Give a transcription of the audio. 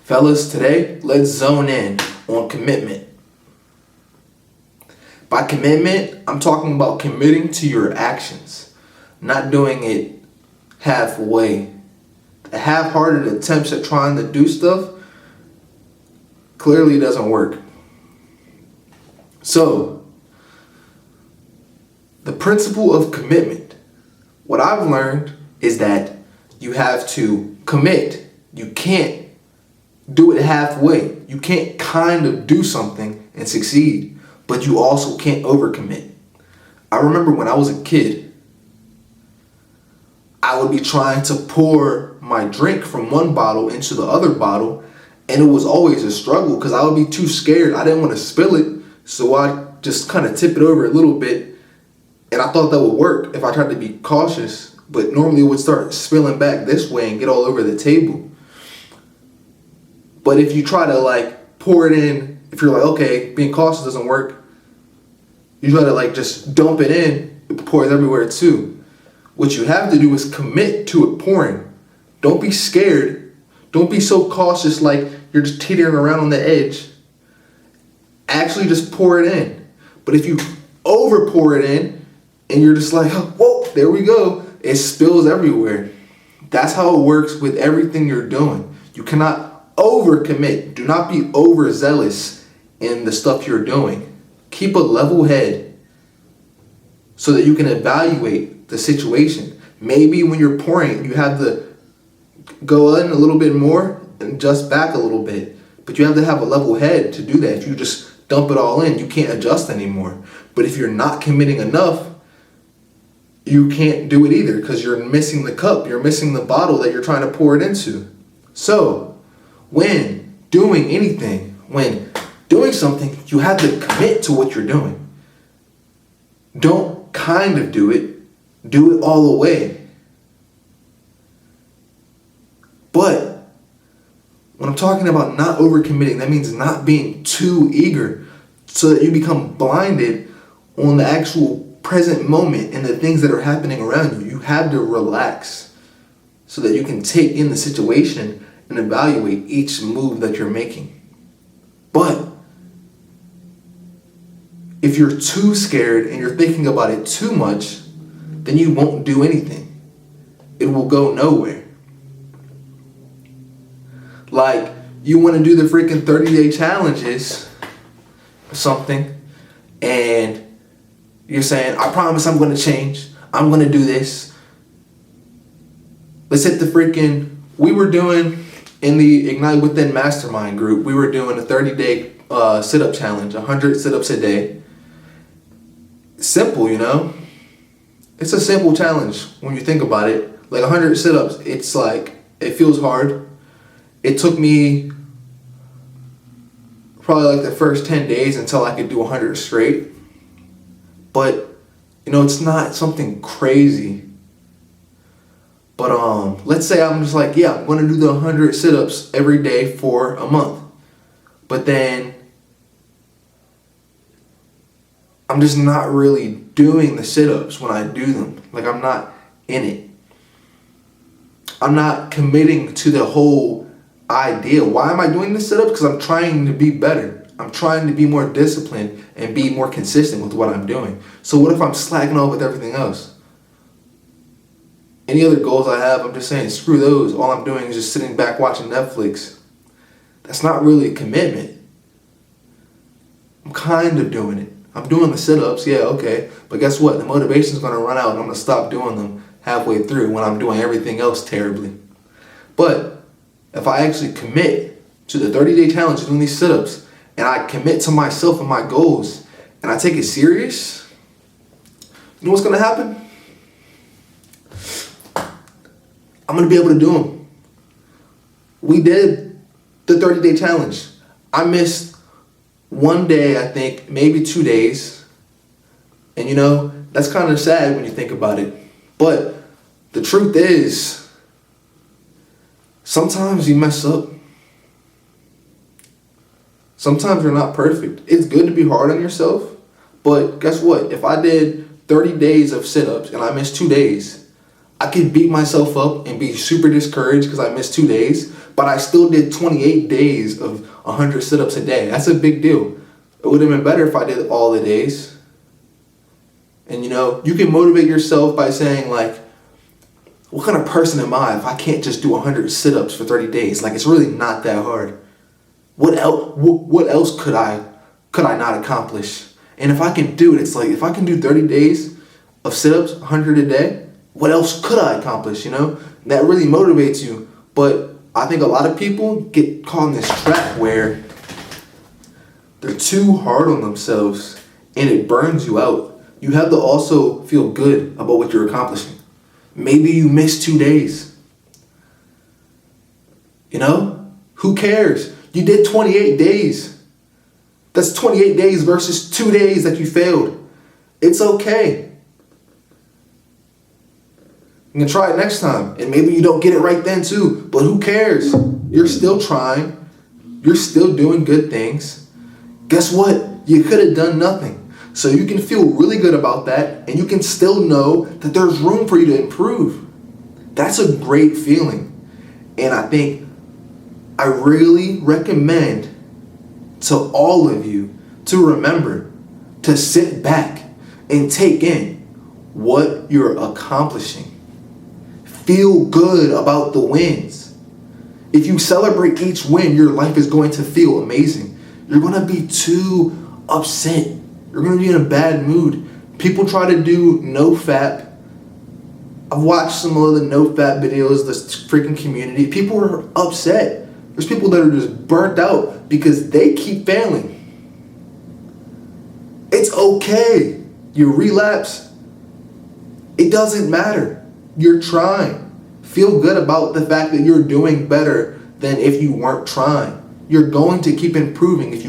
Fellas, today, let's zone in on commitment. By commitment, I'm talking about committing to your actions, not doing it halfway. Half-hearted attempts at trying to do stuff clearly doesn't work. So, the principle of commitment, what I've learned is that you have to commit. You can't do it halfway. You can't kind of do something and succeed, but you also can't overcommit. I remember when I was a kid, I would be trying to pour my drink from one bottle into the other bottle, and it was always a struggle because I would be too scared. I didn't want to spill it, so I just kind of tip it over a little bit, and I thought that would work if I tried to be cautious, but normally it would start spilling back this way and get all over the table. But if you try to pour it in, if you're okay, being cautious doesn't work, you try to just dump it in, it pours everywhere too. What you have to do is commit to it pouring. Don't be scared. Don't be so cautious you're just teetering around on the edge. Actually just pour it in. But if you over pour it in and you're just whoa, there we go, it spills everywhere. That's how it works with everything you're doing. You cannot overcommit. Do not be overzealous in the stuff you're doing. Keep a level head so that you can evaluate the situation. Maybe when you're pouring, you have to go in a little bit more and adjust back a little bit. But you have to have a level head to do that. If you just dump it all in, you can't adjust anymore. But if you're not committing enough, you can't do it either because you're missing the cup. You're missing the bottle that you're trying to pour it into. So, when doing anything, when doing something, you have to commit to what you're doing. Don't kind of do it all the way. But when I'm talking about not overcommitting, that means not being too eager so that you become blinded on the actual present moment and the things that are happening around you. You have to relax so that you can take in the situation and evaluate each move that you're making. But if you're too scared and you're thinking about it too much, then you won't do anything. It will go nowhere. You want to do the freaking 30-day challenges or something, and you're saying, I promise I'm going to change. I'm going to do this. Let's hit the freaking, we were doing in the Ignite Within Mastermind group, we were doing a 30-day sit-up challenge, 100 sit-ups a day. Simple, It's a simple challenge when you think about it. 100 sit-ups, it's it feels hard. It took me probably the first 10 days until I could do 100 straight. But, it's not something crazy. But let's say I'm just I'm going to do the 100 sit-ups every day for a month. But then I'm just not really doing the sit-ups when I do them. I'm not in it. I'm not committing to the whole idea. Why am I doing the sit-ups? Because I'm trying to be better. I'm trying to be more disciplined and be more consistent with what I'm doing. So what if I'm slacking off with everything else? Any other goals I have, I'm just saying, screw those. All I'm doing is just sitting back watching Netflix. That's not really a commitment. I'm kind of doing it. I'm doing the sit-ups, yeah, okay. But guess what? The motivation's going to run out and I'm going to stop doing them halfway through when I'm doing everything else terribly. But if I actually commit to the 30-day challenge doing these sit-ups, and I commit to myself and my goals, and I take it serious, you know what's going to happen? I'm going to be able to do them. We did the 30-day challenge. I missed one day, I think, maybe 2 days. And that's kind of sad when you think about it. But the truth is, sometimes you mess up. Sometimes you're not perfect. It's good to be hard on yourself, but guess what? If I did 30 days of sit-ups and I missed 2 days, I could beat myself up and be super discouraged because I missed 2 days, but I still did 28 days of 100 sit-ups a day. That's a big deal. It would have been better if I did all the days. And you can motivate yourself by saying like, what kind of person am I if I can't just do 100 sit-ups for 30 days? Like, it's really not that hard. What else could I not accomplish? And if I can do it, it's like, if I can do 30 days of sit-ups, 100 a day, what else could I accomplish, That really motivates you. But I think a lot of people get caught in this trap where they're too hard on themselves and it burns you out. You have to also feel good about what you're accomplishing. Maybe you missed 2 days. Who cares? You did 28 days. That's 28 days versus 2 days that you failed. It's okay. You can try it next time. And maybe you don't get it right then too. But who cares? You're still trying. You're still doing good things. Guess what? You could have done nothing. So you can feel really good about that. And you can still know that there's room for you to improve. That's a great feeling. And I really recommend to all of you to remember to sit back and take in what you're accomplishing. Feel good about the wins. If you celebrate each win, your life is going to feel amazing. You're going to be too upset. You're going to be in a bad mood. People try to do no-fap. I've watched some of the no-fap videos, this freaking community. People are upset. There's people that are just burnt out because they keep failing. It's okay. You relapse. It doesn't matter. You're trying. Feel good about the fact that you're doing better than if you weren't trying. You're going to keep improving if you